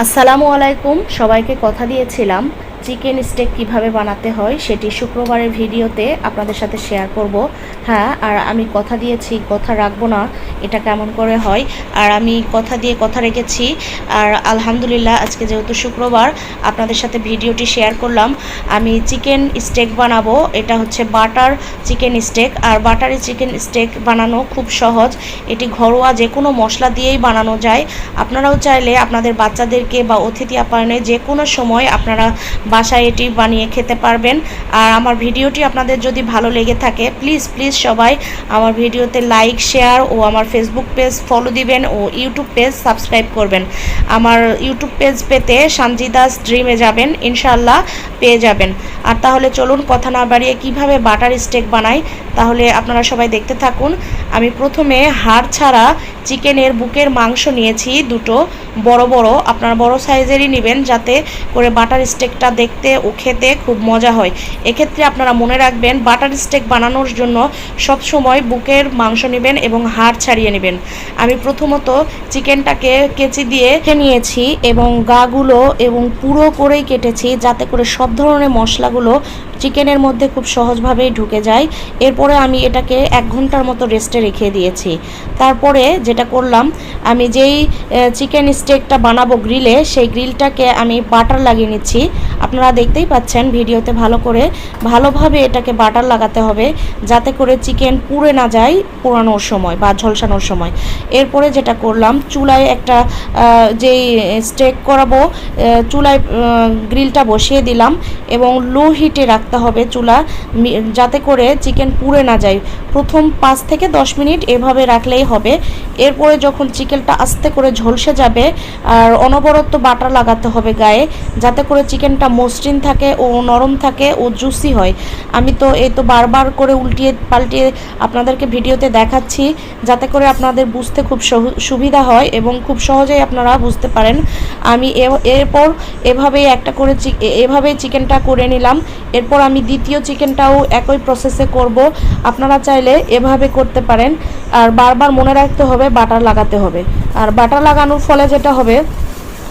আসসালামু আলাইকুম। সবাইকে কথা দিয়েছিলাম চিকেন স্টেক কিভাবে বানাতে হয় সেটি শুক্রবারের ভিডিওতে আপনাদের সাথে শেয়ার করব। হ্যাঁ, আর আমি কথা দিয়েছি, কথা রাখবো না, এটা কেমন করে হয়। আর আমি কথা দিয়ে কথা রেখেছি। আর আলহামদুলিল্লাহ আজকে যেহেতু শুক্রবার আপনাদের সাথে ভিডিওটি শেয়ার করলাম। আমি চিকেন স্টেক বানাবো। এটা হচ্ছে বাটার চিকেন স্টেক। আর বাটারি চিকেন স্টেক বানানো খুব সহজ। এটি ঘরোয়া যে কোনো মশলা দিয়েই বানানো যায়। আপনারাও চাইলে আপনাদের বাচ্চাদেরকে বা অতিথি আপ্যায়নে যে কোনো সময় আপনারা বাসায় এটি বানিয়ে খেতে পারবেন। আর আমার ভিডিওটি আপনাদের যদি ভালো লেগে থাকে প্লিজ সবাই আমার ভিডিওতে লাইক, শেয়ার ও আমার ফেসবুক পেজ ফলো দিবেন ও ইউটিউব পেজ সাবস্ক্রাইব করবেন। আমার ইউটিউব পেজ পেতে সানজিদাস ড্রিমে যাবেন, ইনশাআল্লাহ পেয়ে যাবেন। আর তাহলে চলুন কথা না বাড়িয়ে কিভাবে বাটার স্টেক বানাই তাহলে আপনারা সবাই দেখতে থাকুন। আমি প্রথমে হাড় ছাড়া চিকেনের বুকের মাংস নিয়েছি দুটো বড় বড়, আপনারা বড় সাইজেরই নেবেন যাতে করে বাটার স্টেকটা দেখতে ও খেতে খুব মজা হয়। এক্ষেত্রে আপনারা মনে রাখবেন বাটার স্টেক বানানোর জন্য সব সময় বুকের মাংস নেবেন এবং হাড় ছাড়িয়ে নেবেন। আমি প্রথমত চিকেনটাকে কেচি দিয়ে নিয়েছি এবং গাগুলো এবং পুরো করেই কেটেছি যাতে করে সব ধরনের মশলাগুলো চিকেনের মধ্যে খুব সহজভাবেই ঢুকে যায়। এরপরে আমি এটাকে 1 ঘন্টার মতো রেস্টে রেখে দিয়েছি। তারপরে যেটা করলাম, আমি যেই চিকেন স্টেকটা বানাবো গ্রিলে, সেই গ্রিলটাকে আমি বাটার লাগিয়ে নিচ্ছি। আপনারা দেখতেই পাচ্ছেন ভিডিওতে ভালোভাবে এটাকে বাটার লাগাতে হবে যাতে করে চিকেন পুড়ে না যায় পোড়ানোর সময় বা ঝলসানোর সময়। এরপরে যেটা করলাম, চুলায় একটা যেই স্টেক করাবো চুলায় গ্রিলটা বসিয়ে দিলাম এবং লো হিটে রাখতে হবে চুলা যাতে করে চিকেন পুড়ে না যায়। প্রথম 5 থেকে 10 মিনিট এভাবে রাখলেই হবে। এরপরে যখন চিকেনটা আস্তে করে ঝলসে যাবে আর অনবরত বাটার লাগাতে হবে গায়ে যাতে করে চিকেনটা মসৃণ থাকে ও নরম থাকে ও জুসি হয়। আমি তো এই তো বারবার করে উল্টিয়ে পাল্টিয়ে আপনাদেরকে ভিডিওতে দেখাচ্ছি যাতে করে আপনাদের বুঝতে খুব সুবিধা হয় এবং খুব সহজেই আপনারা বুঝতে পারেন। আমি এরপর এভাবেই চিকেনটা করে নিলাম। এরপর আমি দ্বিতীয় চিকেনটাও একই প্রসেসে করব। আপনারা চাইলে এভাবে করতে পারেন। আর বারবার মনে রাখতে হবে বাটার লাগাতে হবে। আর বাটার লাগানোর ফলে যেটা হবে,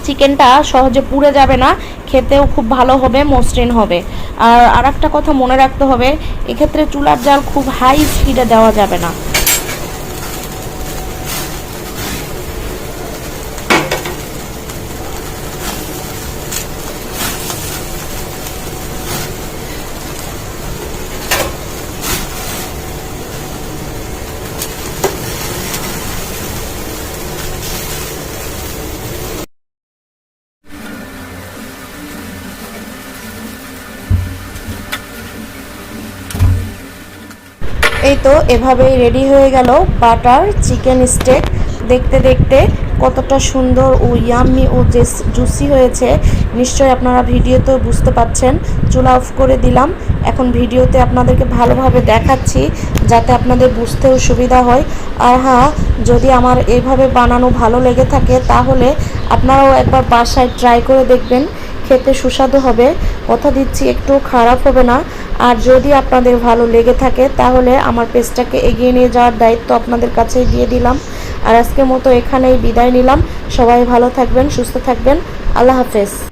চিকেনটা সহজে পুড়ে যাবে না, খেতেও খুব ভালো হবে, মসৃণ হবে। আর আরেকটা কথা মনে রাখতে হবে, এক্ষেত্রে চুলার জাল খুব হাই স্পিডে দেওয়া যাবে না। এই তো এভাবেই রেডি হয়ে গেল বাটার চিকেন স্টেক। দেখতে দেখতে কতটা সুন্দর ও ইয়াম্মি ও জুসি হয়েছে নিশ্চয়ই আপনারা ভিডিওতে বুঝতে পাচ্ছেন। চুলা অফ করে দিলাম। এখন ভিডিওতে আপনাদেরকে ভালোভাবে দেখাচ্ছি যাতে আপনাদের বুঝতেও সুবিধা হয়। আর হ্যাঁ, যদি আমার এইভাবে বানানো ভালো লেগে থাকে তাহলে আপনারাও একবার বাসায় ট্রাই করে দেখবেন, খেতে সুস্বাদু হবে। কথা দিচ্ছি একটু খারাপ হবে না। আর যদি আপনাদের ভালো লেগে থাকে তাহলে আমার পেজটাকে এগিয়ে নিয়ে যাওয়ার দায়িত্ব আপনাদের কাছেই দিয়ে দিলাম। আর আজকের মতো এখানেই বিদায় নিলাম। সবাই ভালো থাকবেন, সুস্থ থাকবেন। আল্লাহ হাফেজ।